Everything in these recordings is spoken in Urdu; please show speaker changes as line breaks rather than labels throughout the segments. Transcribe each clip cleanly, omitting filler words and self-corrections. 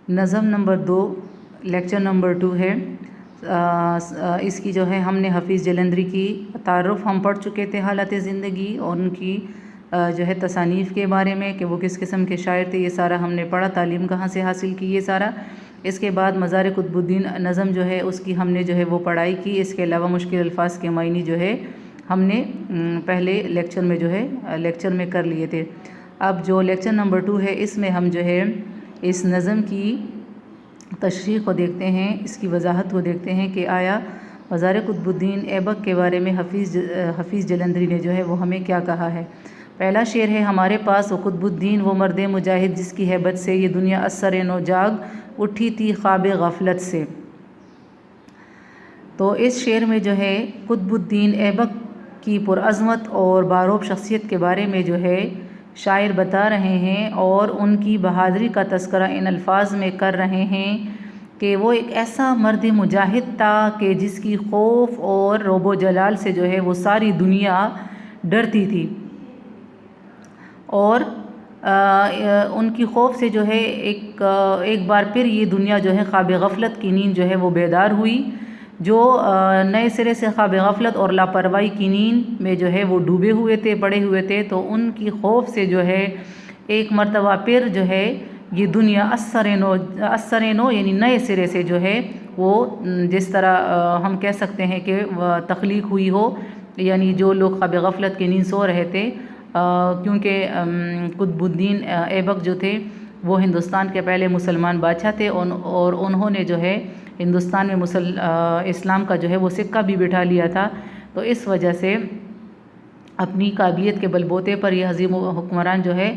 نظم نمبر 2 لیکچر نمبر 2 ہے۔ اس کی جو ہے ہم نے حفیظ جلندری کی تعارف ہم پڑھ چکے تھے، حالت زندگی اور ان کی جو ہے تصانیف کے بارے میں کہ وہ کس قسم کے شاعر تھے، یہ سارا ہم نے پڑھا، تعلیم کہاں سے حاصل کی یہ سارا۔ اس کے بعد مزار قطب الدین نظم جو ہے اس کی ہم نے جو ہے وہ پڑھائی کی۔ اس کے علاوہ مشکل الفاظ کے معنی جو ہے ہم نے پہلے لیکچر میں جو ہے لیکچر میں کر لیے تھے۔ اب جو لیکچر نمبر 2 ہے اس میں ہم جو ہے اس نظم کی تشریح کو دیکھتے ہیں، اس کی وضاحت کو دیکھتے ہیں کہ آیا مزار قطب الدین ایبک کے بارے میں حفیظ جلندری نے جو ہے وہ ہمیں کیا کہا ہے۔ پہلا شعر ہے ہمارے پاس وہ قطب الدین وہ مرد مجاہد جس کی ہیبت سے یہ دنیا اثر نو جاگ اٹھی تھی خواب غفلت سے۔ تو اس شعر میں جو ہے قطب الدین ایبک کی پرعظمت اور باروب شخصیت کے بارے میں جو ہے شاعر بتا رہے ہیں اور ان کی بہادری کا تذکرہ ان الفاظ میں کر رہے ہیں کہ وہ ایک ایسا مرد مجاہد تھا کہ جس کی خوف اور رعب و جلال سے جو ہے وہ ساری دنیا ڈرتی تھی، اور ان کی خوف سے جو ہے ایک بار پھر یہ دنیا جو ہے خواب غفلت کی نیند جو ہے وہ بیدار ہوئی۔ جو نئے سرے سے خواب غفلت اور لاپرواہی کی نیند میں جو ہے وہ ڈوبے ہوئے تھے، پڑے ہوئے تھے، تو ان کی خوف سے جو ہے ایک مرتبہ پھر جو ہے یہ دنیا اثر نو یعنی نئے سرے سے جو ہے وہ جس طرح ہم کہہ سکتے ہیں کہ تخلیق ہوئی ہو، یعنی جو لوگ خواب غفلت کی نیند سو رہے تھے، کیونکہ قطب الدین ایبک جو تھے وہ ہندوستان کے پہلے مسلمان بادشاہ تھے اور انہوں نے جو ہے ہندوستان میں اسلام کا جو ہے وہ سکہ بھی بٹھا لیا تھا، تو اس وجہ سے اپنی قابلیت کے بل بوتے پر یہ عظیم حکمران جو ہے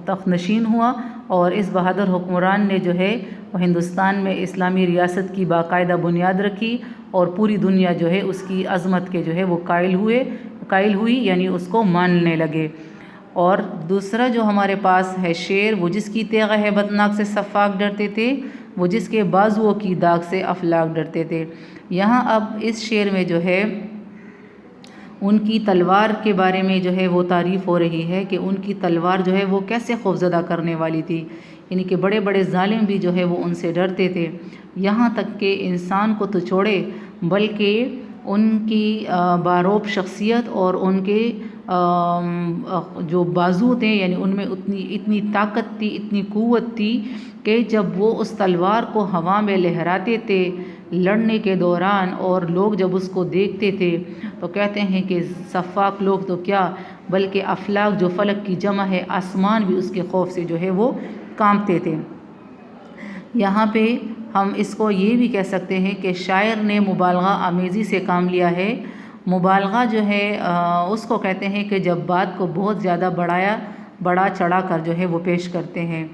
تخت نشین ہوا، اور اس بہادر حکمران نے جو ہے وہ ہندوستان میں اسلامی ریاست کی باقاعدہ بنیاد رکھی اور پوری دنیا جو ہے اس کی عظمت کے جو ہے وہ قائل ہوئی، یعنی اس کو ماننے لگے۔ اور دوسرا جو ہمارے پاس ہے شعر، وہ جس کی تیغ ہیبت ناک سے صفاق ڈرتے تھے، وہ جس کے بازوؤں کی داغ سے افلاک ڈرتے تھے۔ یہاں اب اس شعر میں جو ہے ان کی تلوار کے بارے میں جو ہے وہ تعریف ہو رہی ہے کہ ان کی تلوار جو ہے وہ کیسے خوفزدہ کرنے والی تھی، یعنی کہ بڑے بڑے ظالم بھی جو ہے وہ ان سے ڈرتے تھے، یہاں تک کہ انسان کو تو چھوڑے بلکہ ان کی باروب شخصیت اور ان کے جو بازو تھے، یعنی ان میں اتنی طاقت تھی، اتنی قوت تھی کہ جب وہ اس تلوار کو ہوا میں لہراتے تھے لڑنے کے دوران، اور لوگ جب اس کو دیکھتے تھے تو کہتے ہیں کہ صفاق لوگ تو کیا بلکہ افلاک جو فلک کی جمع ہے، آسمان بھی اس کے خوف سے جو ہے وہ کانپتے تھے۔ یہاں پہ ہم اس کو یہ بھی کہہ سکتے ہیں کہ شاعر نے مبالغہ آمیزی سے کام لیا ہے۔ مبالغہ جو ہے اس کو کہتے ہیں کہ جب بات کو بہت زیادہ بڑا چڑھا کر جو ہے وہ پیش کرتے ہیں۔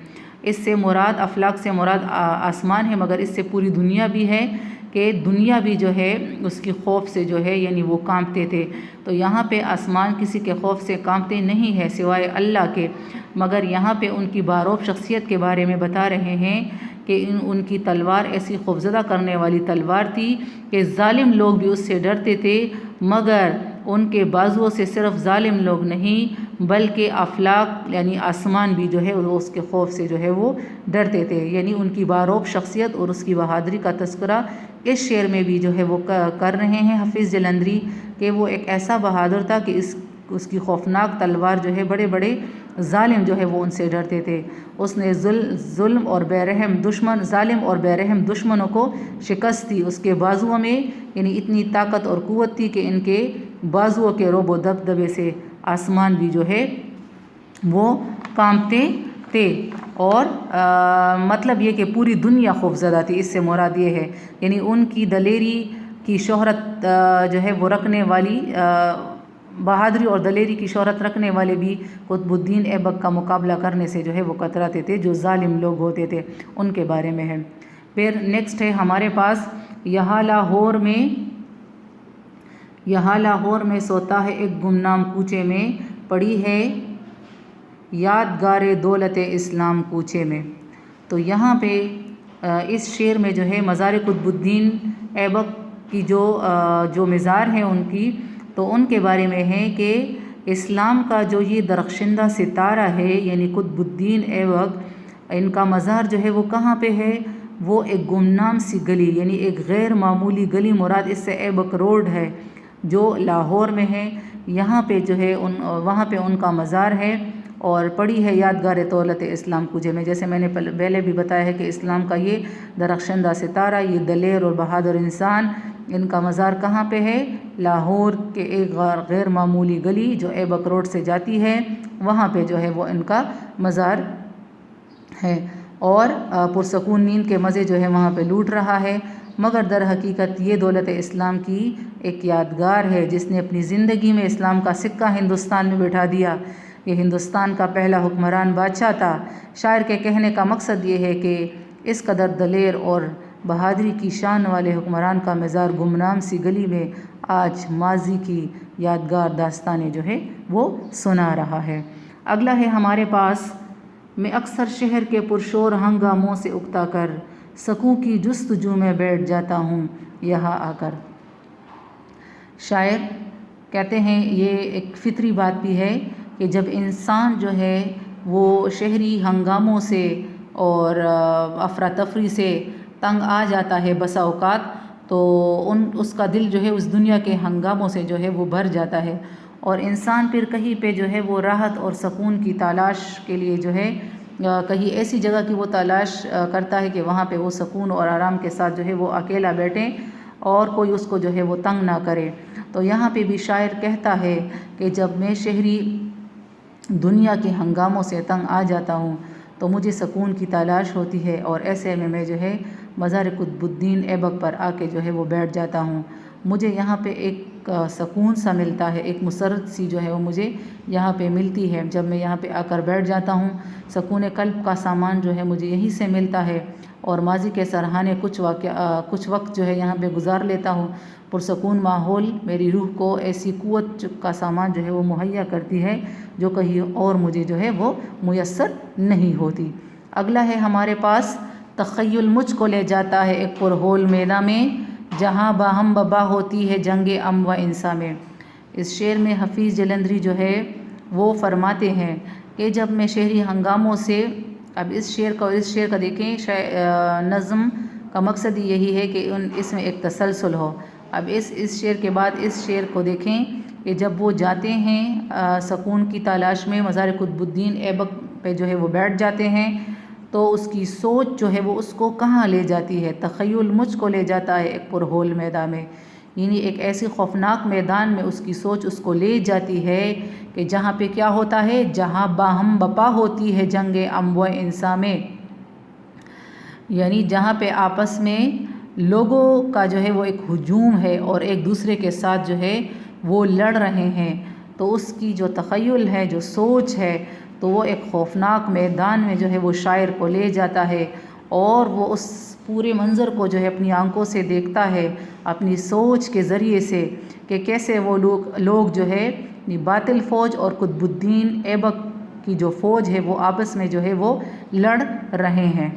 اس سے مراد افلاک سے مراد آسمان ہے، مگر اس سے پوری دنیا بھی ہے کہ دنیا بھی جو ہے اس کی خوف سے جو ہے یعنی وہ کانپتے تھے۔ تو یہاں پہ آسمان کسی کے خوف سے کانپتے نہیں ہے سوائے اللہ کے، مگر یہاں پہ ان کی باروب شخصیت کے بارے میں بتا رہے ہیں کہ ان کی تلوار ایسی خوفزدہ کرنے والی تلوار تھی کہ ظالم لوگ بھی اس سے ڈرتے تھے، مگر ان کے بازوؤں سے صرف ظالم لوگ نہیں بلکہ افلاک یعنی آسمان بھی جو ہے وہ اس کے خوف سے جو ہے وہ ڈرتے تھے۔ یعنی ان کی باروب شخصیت اور اس کی بہادری کا تذکرہ اس شعر میں بھی جو ہے وہ کر رہے ہیں حفیظ جلندری کہ وہ ایک ایسا بہادر تھا کہ اس کی خوفناک تلوار جو ہے بڑے بڑے ظالم جو ہے وہ ان سے ڈرتے تھے۔ اس نے ظالم اور بے رحم دشمنوں کو شکست دی، اس کے بازوؤں میں یعنی اتنی طاقت اور قوت تھی کہ ان کے بازوؤں کے رعب و دبدبے سے آسمان بھی جو ہے وہ کانپتے تھے، اور مطلب یہ کہ پوری دنیا خوفزدہ تھی، اس سے مراد یہ ہے یعنی ان کی دلیری کی شہرت جو ہے وہ رکھنے والی بہادری اور دلیری کی شہرت رکھنے والے بھی قطب الدین ایبک کا مقابلہ کرنے سے جو ہے وہ کتراتے تھے، جو ظالم لوگ ہوتے تھے ان کے بارے میں ہے۔ پھر نیکسٹ ہے ہمارے پاس یہاں لاہور میں سوتا ہے ایک گمنام کوچے میں، پڑی ہے یادگار دولت اسلام کوچے میں۔ تو یہاں پہ اس شعر میں جو ہے مزار قطب الدین ایبک کی جو مزار ہیں ان کی، تو ان کے بارے میں ہے کہ اسلام کا جو یہ درخشندہ ستارہ ہے یعنی قطب الدین ایبک، ان کا مزار جو ہے وہ کہاں پہ ہے؟ وہ ایک گمنام سی گلی، یعنی ایک غیر معمولی گلی مراد اس سے ایبک روڈ ہے جو لاہور میں ہے، یہاں پہ جو ہے وہاں پہ ان کا مزار ہے، اور پڑی ہے یادگار دولت اسلام کوجے میں۔ جیسے میں نے پہلے بھی بتایا ہے کہ اسلام کا یہ درخشندہ ستارہ، یہ دلیر اور بہادر انسان، ان کا مزار کہاں پہ ہے؟ لاہور کے ایک غیر معمولی گلی جو ایبک روڈ سے جاتی ہے، وہاں پہ جو ہے وہ ان کا مزار ہے، اور پرسکون نیند کے مزے جو ہے وہاں پہ لوٹ رہا ہے۔ مگر در حقیقت یہ دولت اسلام کی ایک یادگار ہے جس نے اپنی زندگی میں اسلام کا سکہ ہندوستان میں بٹھا دیا۔ یہ ہندوستان کا پہلا حکمران بادشاہ تھا۔ شاعر کے کہنے کا مقصد یہ ہے کہ اس قدر دلیر اور بہادری کی شان والے حکمران کا مزار گمنام سی گلی میں آج ماضی کی یادگار داستانیں جو ہے وہ سنا رہا ہے۔ اگلا ہے ہمارے پاس، میں اکثر شہر کے پرشور ہنگاموں سے اکتا کر سکون کی جستجو میں بیٹھ جاتا ہوں یہاں آ کر۔ شاعر کہتے ہیں یہ ایک فطری بات بھی ہے کہ جب انسان جو ہے وہ شہری ہنگاموں سے اور افراتفری سے تنگ آ جاتا ہے بسا اوقات، تو اس کا دل جو ہے اس دنیا کے ہنگاموں سے جو ہے وہ بھر جاتا ہے، اور انسان پھر کہیں پہ جو ہے وہ راحت اور سکون کی تلاش کے لیے جو ہے کہیں ایسی جگہ کی وہ تلاش کرتا ہے کہ وہاں پہ وہ سکون اور آرام کے ساتھ جو ہے وہ اکیلا بیٹھے اور کوئی اس کو جو ہے وہ تنگ نہ کرے۔ تو یہاں پہ بھی شاعر کہتا ہے کہ جب میں شہری دنیا کے ہنگاموں سے تنگ آ جاتا ہوں تو مجھے سکون کی تلاش ہوتی ہے، اور ایسے میں جو ہے مزار قطب الدین ایبک پر آ کے جو ہے وہ بیٹھ جاتا ہوں۔ مجھے یہاں پہ ایک سکون سا ملتا ہے، ایک مسرت سی جو ہے وہ مجھے یہاں پہ ملتی ہے جب میں یہاں پہ آ کر بیٹھ جاتا ہوں۔ سکون قلب کا سامان جو ہے مجھے یہیں سے ملتا ہے، اور ماضی کے سرحانے کچھ وقت جو ہے یہاں پہ گزار لیتا ہوں۔ پرسکون ماحول میری روح کو ایسی قوت کا سامان جو ہے وہ مہیا کرتی ہے جو کہیں اور مجھے جو ہے وہ میسر نہیں ہوتی۔ اگلا ہے ہمارے پاس، تخیل مجھ کو لے جاتا ہے ایک پرہول میدان میں جہاں باہم ببا ہوتی ہے جنگ ام و انسا میں۔ اس شعر میں حفیظ جلندری جو ہے وہ فرماتے ہیں کہ جب میں شہری ہنگاموں سے، اب اس شعر کا دیکھیں، نظم کا مقصد یہی ہے کہ اس میں ایک تسلسل ہو۔ اب اس شعر کے بعد اس شعر کو دیکھیں کہ جب وہ جاتے ہیں سکون کی تلاش میں مزار قطب الدین ایبک پہ جو ہے وہ بیٹھ جاتے ہیں، تو اس کی سوچ جو ہے وہ اس کو کہاں لے جاتی ہے؟ تخیل مجھ کو لے جاتا ہے ایک پرہول میدان میں، یعنی ایک ایسی خوفناک میدان میں اس کی سوچ اس کو لے جاتی ہے کہ جہاں پہ کیا ہوتا ہے؟ جہاں باہم بپا ہوتی ہے جنگ ام و انسا میں، یعنی جہاں پہ آپس میں لوگوں کا جو ہے وہ ایک ہجوم ہے اور ایک دوسرے کے ساتھ جو ہے وہ لڑ رہے ہیں، تو اس کی جو تخیل ہے، جو سوچ ہے، تو وہ ایک خوفناک میدان میں جو ہے وہ شاعر کو لے جاتا ہے، اور وہ اس پورے منظر کو جو ہے اپنی آنکھوں سے دیکھتا ہے، اپنی سوچ کے ذریعے سے، کہ کیسے وہ لوگ جو ہے باطل فوج اور قطب الدین ایبک کی جو فوج ہے وہ آپس میں جو ہے وہ لڑ رہے ہیں،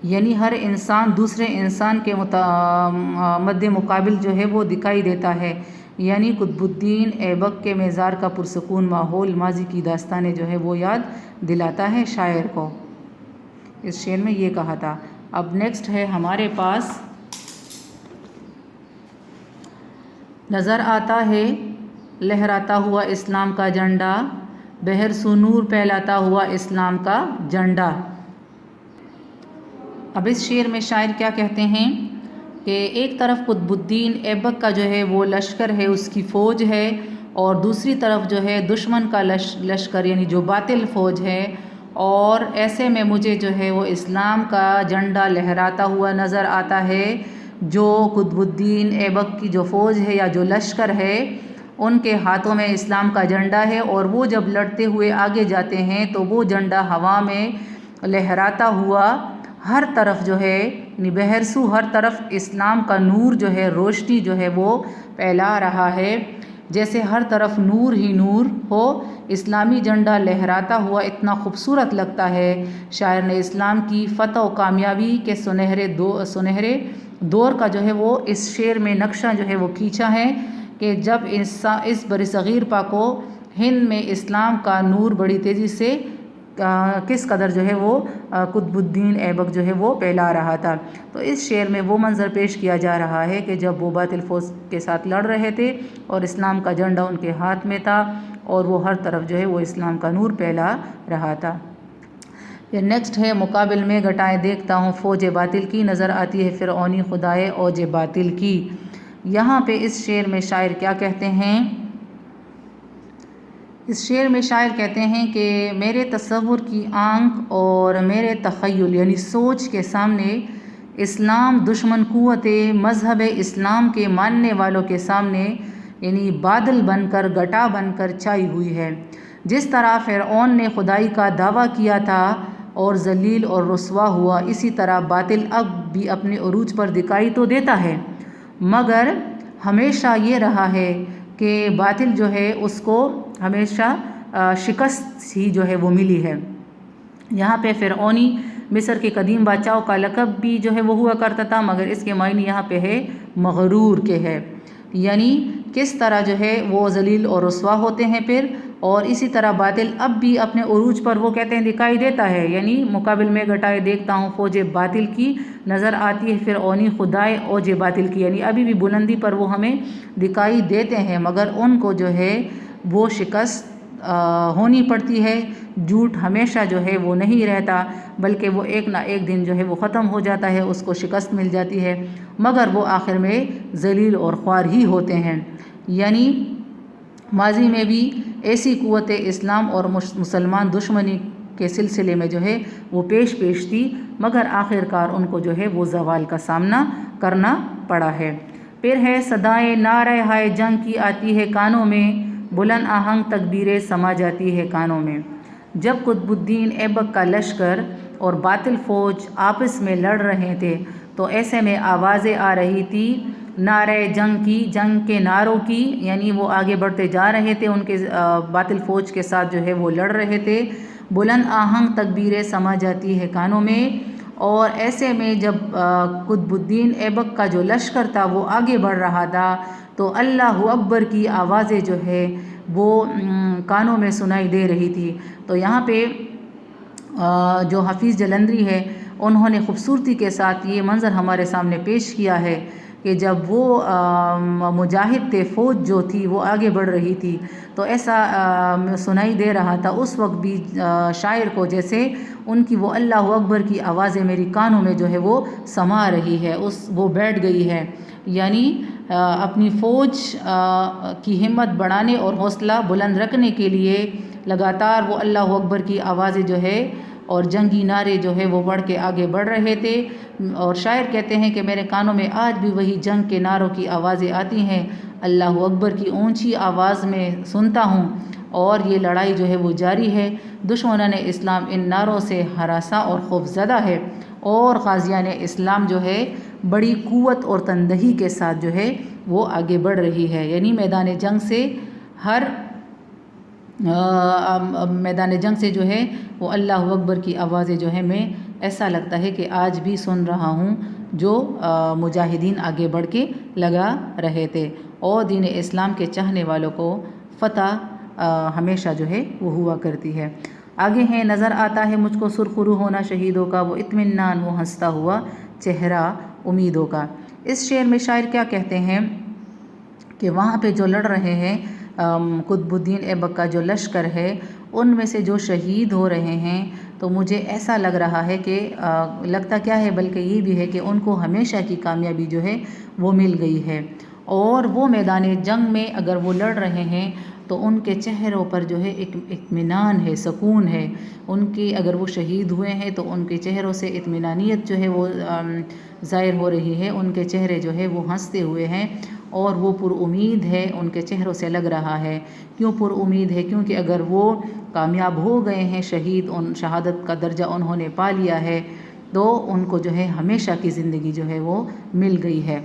یعنی ہر انسان دوسرے انسان کے مد مقابل جو ہے وہ دکھائی دیتا ہے، یعنی قطب الدین ایبک کے مزار کا پرسکون ماحول ماضی کی داستانیں جو ہے وہ یاد دلاتا ہے شاعر کو۔ اس شعر میں یہ کہا تھا۔ اب نیکسٹ ہے ہمارے پاس، نظر آتا ہے لہراتا ہوا اسلام کا جھنڈا، بہر سو نور پھیلاتا ہوا اسلام کا جھنڈا۔ اب اس شعر میں شاعر کیا کہتے ہیں کہ ایک طرف قطب الدین ایبک کا جو ہے وہ لشکر ہے، اس کی فوج ہے، اور دوسری طرف جو ہے دشمن کا لشکر یعنی جو باطل فوج ہے، اور ایسے میں مجھے جو ہے وہ اسلام کا جھنڈا لہراتا ہوا نظر آتا ہے، جو قطب الدین ایبک کی جو فوج ہے یا جو لشکر ہے ان کے ہاتھوں میں اسلام کا جھنڈا ہے، اور وہ جب لڑتے ہوئے آگے جاتے ہیں تو وہ جھنڈا ہوا میں لہراتا ہوا ہر طرف جو ہے بہرسو ہر طرف اسلام کا نور جو ہے، روشنی جو ہے وہ پھیلا رہا ہے، جیسے ہر طرف نور ہی نور ہو۔ اسلامی جھنڈا لہراتا ہوا اتنا خوبصورت لگتا ہے۔ شاعر نے اسلام کی فتح و کامیابی کے سنہرے دور کا جو ہے وہ اس شعر میں نقشہ جو ہے وہ کھینچا ہے کہ جب اس برصغیر پاک و ہند میں اسلام کا نور بڑی تیزی سے کس قدر جو ہے وہ قطب الدین ایبک جو ہے وہ پھیلا رہا تھا۔ تو اس شعر میں وہ منظر پیش کیا جا رہا ہے کہ جب وہ باطل فوج کے ساتھ لڑ رہے تھے اور اسلام کا جھنڈا ان کے ہاتھ میں تھا اور وہ ہر طرف جو ہے وہ اسلام کا نور پھیلا رہا تھا۔ پھر نیکسٹ ہے مقابل میں گھٹائیں دیکھتا ہوں فوج باطل کی، نظر آتی ہے فرعونی خدائے اوج باطل کی۔ یہاں پہ اس شعر میں شاعر کیا کہتے ہیں؟ اس شعر میں شاعر کہتے ہیں کہ میرے تصور کی آنکھ اور میرے تخیل یعنی سوچ کے سامنے اسلام دشمن قوت مذہب اسلام کے ماننے والوں کے سامنے یعنی بادل بن کر گھٹا بن کر چھائی ہوئی ہے۔ جس طرح فرعون نے خدائی کا دعویٰ کیا تھا اور ذلیل اور رسوا ہوا، اسی طرح باطل اب بھی اپنے عروج پر دکھائی تو دیتا ہے، مگر ہمیشہ یہ رہا ہے کہ باطل جو ہے اس کو ہمیشہ شکست ہی جو ہے وہ ملی ہے۔ یہاں پہ فرعونی مصر کے قدیم بادشاہوں کا لقب بھی جو ہے وہ ہوا کرتا تھا، مگر اس کے معنی یہاں پہ ہے مغرور کے ہے، یعنی کس طرح جو ہے وہ ذلیل اور رسوا ہوتے ہیں پھر، اور اسی طرح باطل اب بھی اپنے عروج پر وہ کہتے ہیں دکھائی دیتا ہے، یعنی مقابل میں گھٹائے دیکھتا ہوں فوج باطل کی، نظر آتی ہے فرعونی خدائے اوج باطل کی، یعنی ابھی بھی بلندی پر وہ ہمیں دکھائی دیتے ہیں، مگر ان کو جو ہے وہ شکست ہونی پڑتی ہے۔ جھوٹ ہمیشہ جو ہے وہ نہیں رہتا، بلکہ وہ ایک نہ ایک دن جو ہے وہ ختم ہو جاتا ہے، اس کو شکست مل جاتی ہے، مگر وہ آخر میں ذلیل اور خوار ہی ہوتے ہیں۔ یعنی ماضی میں بھی ایسی قوت اسلام اور مسلمان دشمنی کے سلسلے میں جو ہے وہ پیش تھی، مگر آخرکار ان کو جو ہے وہ زوال کا سامنا کرنا پڑا ہے۔ پھر ہے صدائے نعرہ ہائے جنگ کی آتی ہے کانوں میں، بلند آہنگ تکبیریں سما جاتی ہے کانوں میں۔ جب قطب الدین ایبک کا لشکر اور باطل فوج آپس میں لڑ رہے تھے تو ایسے میں آوازیں آ رہی تھی نعرہ جنگ کی، جنگ کے نعروں کی، یعنی وہ آگے بڑھتے جا رہے تھے، ان کے باطل فوج کے ساتھ جو ہے وہ لڑ رہے تھے، بلند آہنگ تکبیریں سما جاتی ہے کانوں میں۔ اور ایسے میں جب قطب الدین ایبک کا جو لشکر تھا وہ آگے بڑھ رہا تھا تو اللہ اکبر کی آوازیں جو ہے وہ کانوں میں سنائی دے رہی تھی۔ تو یہاں پہ جو حفیظ جلندری ہے انہوں نے خوبصورتی کے ساتھ یہ منظر ہمارے سامنے پیش کیا ہے کہ جب وہ مجاہد تھے، فوج جو تھی وہ آگے بڑھ رہی تھی تو ایسا سنائی دے رہا تھا اس وقت بھی شاعر کو، جیسے ان کی وہ اللہ اکبر کی آوازیں میری کانوں میں جو ہے وہ سما رہی ہے، وہ بیٹھ گئی ہے، یعنی اپنی فوج کی ہمت بڑھانے اور حوصلہ بلند رکھنے کے لیے لگاتار وہ اللہ اکبر کی آوازیں جو ہے اور جنگی نعرے جو ہے وہ بڑھ کے آگے بڑھ رہے تھے۔ اور شاعر کہتے ہیں کہ میرے کانوں میں آج بھی وہی جنگ کے نعروں کی آوازیں آتی ہیں، اللہ اکبر کی اونچی آواز میں سنتا ہوں، اور یہ لڑائی جو ہے وہ جاری ہے، دشمنان اسلام ان نعروں سے ہراساں اور خوف زدہ ہے، اور غازیان اسلام جو ہے بڑی قوت اور تندہی کے ساتھ جو ہے وہ آگے بڑھ رہی ہے، یعنی میدان جنگ سے جو ہے وہ اللہ اکبر کی آوازیں جو ہے میں ایسا لگتا ہے کہ آج بھی سن رہا ہوں جو مجاہدین آگے بڑھ کے لگا رہے تھے، اور دین اسلام کے چاہنے والوں کو فتح ہمیشہ جو ہے وہ ہوا کرتی ہے۔ آگے ہیں نظر آتا ہے مجھ کو سرخرو ہونا شہیدوں کا، وہ اطمینان وہ ہنستا ہوا چہرہ امیدوں کا۔ اس شعر میں شاعر کیا کہتے ہیں کہ وہاں پہ جو لڑ رہے ہیں قطب الدین ایبک کا جو لشکر ہے ان میں سے جو شہید ہو رہے ہیں تو مجھے ایسا لگ رہا ہے کہ لگتا کیا ہے بلکہ یہ بھی ہے کہ ان کو ہمیشہ کی کامیابی جو ہے وہ مل گئی ہے، اور وہ میدان جنگ میں اگر وہ لڑ رہے ہیں تو ان کے چہروں پر جو ہے ایک اطمینان ہے، سکون ہے، ان کی اگر وہ شہید ہوئے ہیں تو ان کے چہروں سے اطمینانیت جو ہے وہ ظاہر ہو رہی ہے، ان کے چہرے جو ہے وہ ہنستے ہوئے ہیں اور وہ پر امید ہے، ان کے چہروں سے لگ رہا ہے۔ کیوں پر امید ہے؟ کیونکہ اگر وہ کامیاب ہو گئے ہیں، شہادت کا درجہ انہوں نے پا لیا ہے تو ان کو جو ہے ہمیشہ کی زندگی جو ہے وہ مل گئی ہے،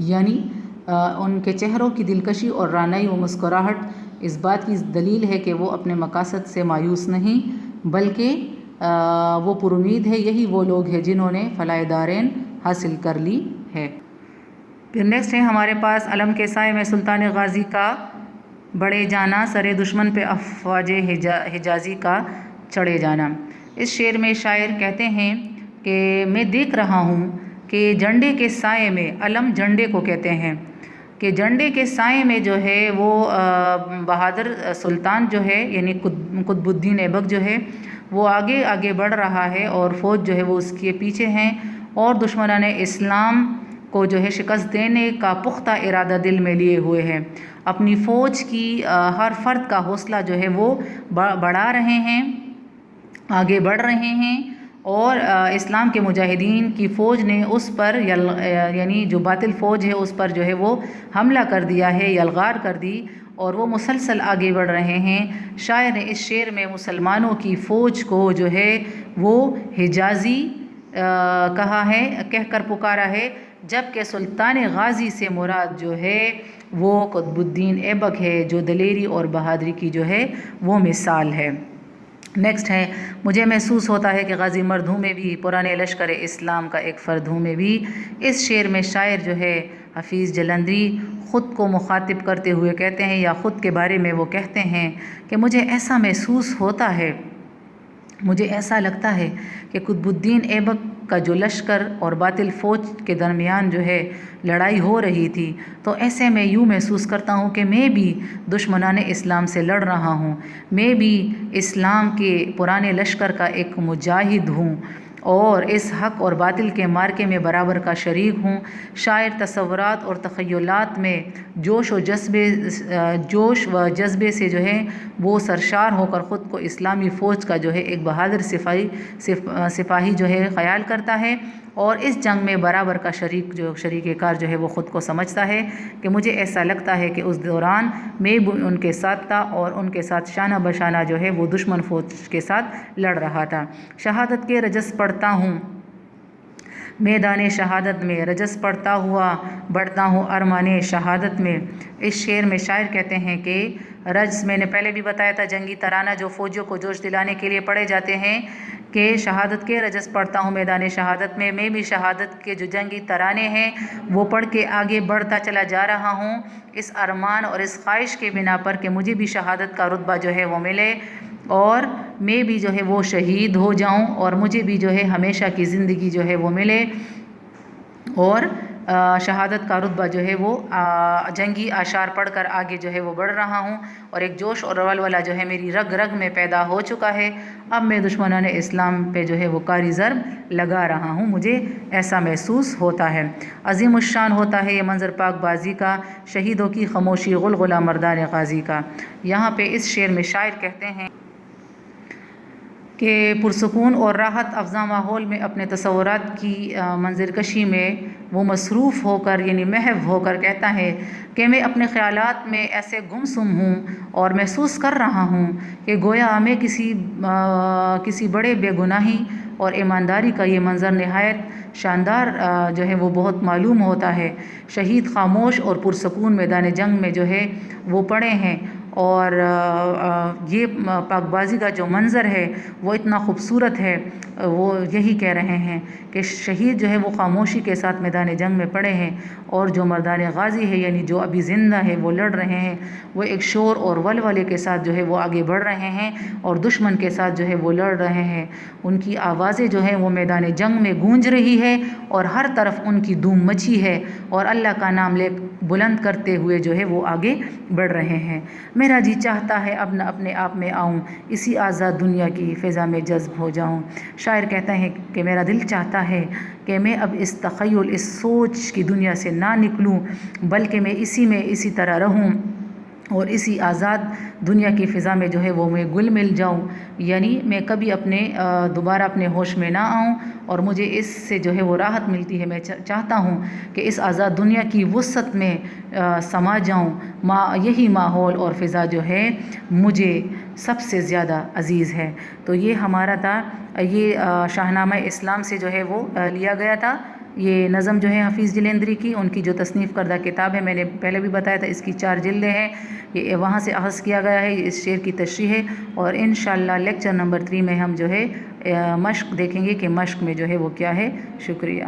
یعنی ان کے چہروں کی دلکشی اور رعنائی و مسکراہٹ اس بات کی دلیل ہے کہ وہ اپنے مقاصد سے مایوس نہیں بلکہ وہ پر امید ہے۔ یہی وہ لوگ ہیں جنہوں نے فلاح دارین حاصل کر لی ہے۔ پھر نیکسٹ ہے ہمارے پاس علم کے سائے میں سلطان غازی کا بڑھے جانا، سر دشمن پہ افواج حجازی کا چڑھے جانا۔ اس شعر میں شاعر کہتے ہیں کہ میں دیکھ رہا ہوں کہ جھنڈے کے سائے میں، علم جھنڈے کو کہتے ہیں، کہ جھنڈے کے سائے میں جو ہے وہ بہادر سلطان جو ہے یعنی قطب الدین ایبک جو ہے وہ آگے آگے بڑھ رہا ہے اور فوج جو ہے وہ اس کے پیچھے ہیں، اور دشمنان اسلام کو جو ہے شکست دینے کا پختہ ارادہ دل میں لیے ہوئے ہیں۔ اپنی فوج کی ہر فرد کا حوصلہ جو ہے وہ بڑھا رہے ہیں، آگے بڑھ رہے ہیں، اور اسلام کے مجاہدین کی فوج نے اس پر یعنی جو باطل فوج ہے اس پر جو ہے وہ حملہ کر دیا ہے، یلغار کر دی، اور وہ مسلسل آگے بڑھ رہے ہیں۔ شاعر نے اس شعر میں مسلمانوں کی فوج کو جو ہے وہ حجازی کہا ہے، کہہ کر پکارا ہے، جبکہ سلطان غازی سے مراد جو ہے وہ قطب الدین ایبک ہے، جو دلیری اور بہادری کی جو ہے وہ مثال ہے۔ نیکسٹ ہے، مجھے محسوس ہوتا ہے کہ غازی مرد ہوں میں بھی، پرانے لشکر اسلام کا ایک فرد ہوں میں بھی۔ اس شعر میں شاعر جو ہے حفیظ جلندری خود کو مخاطب کرتے ہوئے کہتے ہیں، یا خود کے بارے میں وہ کہتے ہیں کہ مجھے ایسا محسوس ہوتا ہے، مجھے ایسا لگتا ہے کہ قطب الدین ایبک کا جو لشکر اور باطل فوج کے درمیان جو ہے لڑائی ہو رہی تھی، تو ایسے میں یوں محسوس کرتا ہوں کہ میں بھی دشمنان اسلام سے لڑ رہا ہوں، میں بھی اسلام کے پرانے لشکر کا ایک مجاہد ہوں اور اس حق اور باطل کے مارکے میں برابر کا شریک ہوں۔ شاعر تصورات اور تخیلات میں جوش و جذبے سے جو ہے وہ سرشار ہو کر خود کو اسلامی فوج کا جو ہے ایک بہادر سپاہی جو ہے خیال کرتا ہے، اور اس جنگ میں برابر کا شریک کار جو ہے وہ خود کو سمجھتا ہے، کہ مجھے ایسا لگتا ہے کہ اس دوران میں بھی ان کے ساتھ تھا اور ان کے ساتھ شانہ بشانہ جو ہے وہ دشمن فوج کے ساتھ لڑ رہا تھا۔ شہادت کے رجس پڑھتا ہوں میدان شہادت میں، رجس پڑھتا ہوا بڑھتا ہوں ارمان شہادت میں۔ اس شعر میں شاعر کہتے ہیں کہ رجس، میں نے پہلے بھی بتایا تھا، جنگی ترانہ جو فوجیوں کو جوش دلانے کے لیے پڑھے جاتے ہیں، کہ شہادت کے رجس پڑھتا ہوں میدان شہادت میں بھی شہادت کے جو جنگی ترانے ہیں وہ پڑھ کے آگے بڑھتا چلا جا رہا ہوں، اس ارمان اور اس خواہش کے بنا پر کہ مجھے بھی شہادت کا رتبہ جو ہے وہ ملے، اور میں بھی جو ہے وہ شہید ہو جاؤں، اور مجھے بھی جو ہے ہمیشہ کی زندگی جو ہے وہ ملے، اور شہادت کا رتبہ جو ہے وہ جنگی اشعار پڑھ کر آگے جو ہے وہ بڑھ رہا ہوں، اور ایک جوش اور ولولہ جو ہے میری رگ رگ میں پیدا ہو چکا ہے۔ اب میں دشمنان اسلام پہ جو ہے وہ کاری ضرب لگا رہا ہوں، مجھے ایسا محسوس ہوتا ہے۔ عظیم الشان ہوتا ہے یہ منظر پاک بازی کا، شہیدوں کی خاموشی غلغلہ مردان غازی کا۔ یہاں پہ اس شعر میں شاعر کہتے ہیں کہ پرسکون اور راحت افزا ماحول میں اپنے تصورات کی منظر کشی میں وہ مصروف ہو کر یعنی محو ہو کر کہتا ہے کہ میں اپنے خیالات میں ایسے گم سم ہوں اور محسوس کر رہا ہوں کہ گویا میں کسی بڑے بے گناہی اور ایمانداری کا یہ منظر نہایت شاندار جو ہے وہ بہت معلوم ہوتا ہے۔ شہید خاموش اور پرسکون میدان جنگ میں جو ہے وہ پڑے ہیں، اور یہ پاک بازی کا جو منظر ہے وہ اتنا خوبصورت ہے، وہ یہی کہہ رہے ہیں کہ شہید جو ہے وہ خاموشی کے ساتھ میدان جنگ میں پڑے ہیں، اور جو مردان غازی ہے یعنی جو ابھی زندہ ہے وہ لڑ رہے ہیں، وہ ایک شور اور ولولے کے ساتھ جو ہے وہ آگے بڑھ رہے ہیں اور دشمن کے ساتھ جو ہے وہ لڑ رہے ہیں۔ ان کی آوازیں جو ہیں وہ میدان جنگ میں گونج رہی ہے، اور ہر طرف ان کی دھوم مچی ہے، اور اللہ کا نام لے بلند کرتے ہوئے جو ہے وہ آگے بڑھ رہے ہیں۔ میرا جی چاہتا ہے اب نہ اپنے آپ میں آؤں، اسی آزاد دنیا کی فضا میں جذب ہو جاؤں۔ شاعر کہتے ہیں کہ میرا دل چاہتا ہے کہ میں اب اس تخیل، اس سوچ کی دنیا سے نہ نکلوں، بلکہ میں اسی طرح رہوں اور اسی آزاد دنیا کی فضا میں جو ہے وہ میں گل مل جاؤں، یعنی میں کبھی دوبارہ اپنے ہوش میں نہ آؤں، اور مجھے اس سے جو ہے وہ راحت ملتی ہے۔ میں چاہتا ہوں کہ اس آزاد دنیا کی وسعت میں سما جاؤں، یہی ماحول اور فضا جو ہے مجھے سب سے زیادہ عزیز ہے۔ تو یہ ہمارا تھا، یہ شاہنامہ اسلام سے جو ہے وہ لیا گیا تھا۔ یہ نظم جو ہے حفیظ جلیندری کی، ان کی جو تصنیف کردہ کتاب ہے، میں نے پہلے بھی بتایا تھا، اس کی 4 جلدیں ہیں، یہ وہاں سے اخذ کیا گیا ہے، اس شعر کی تشریح ہے، اور انشاءاللہ لیکچر نمبر 3 میں ہم جو ہے مشق دیکھیں گے کہ مشق میں جو ہے وہ کیا ہے۔ شکریہ۔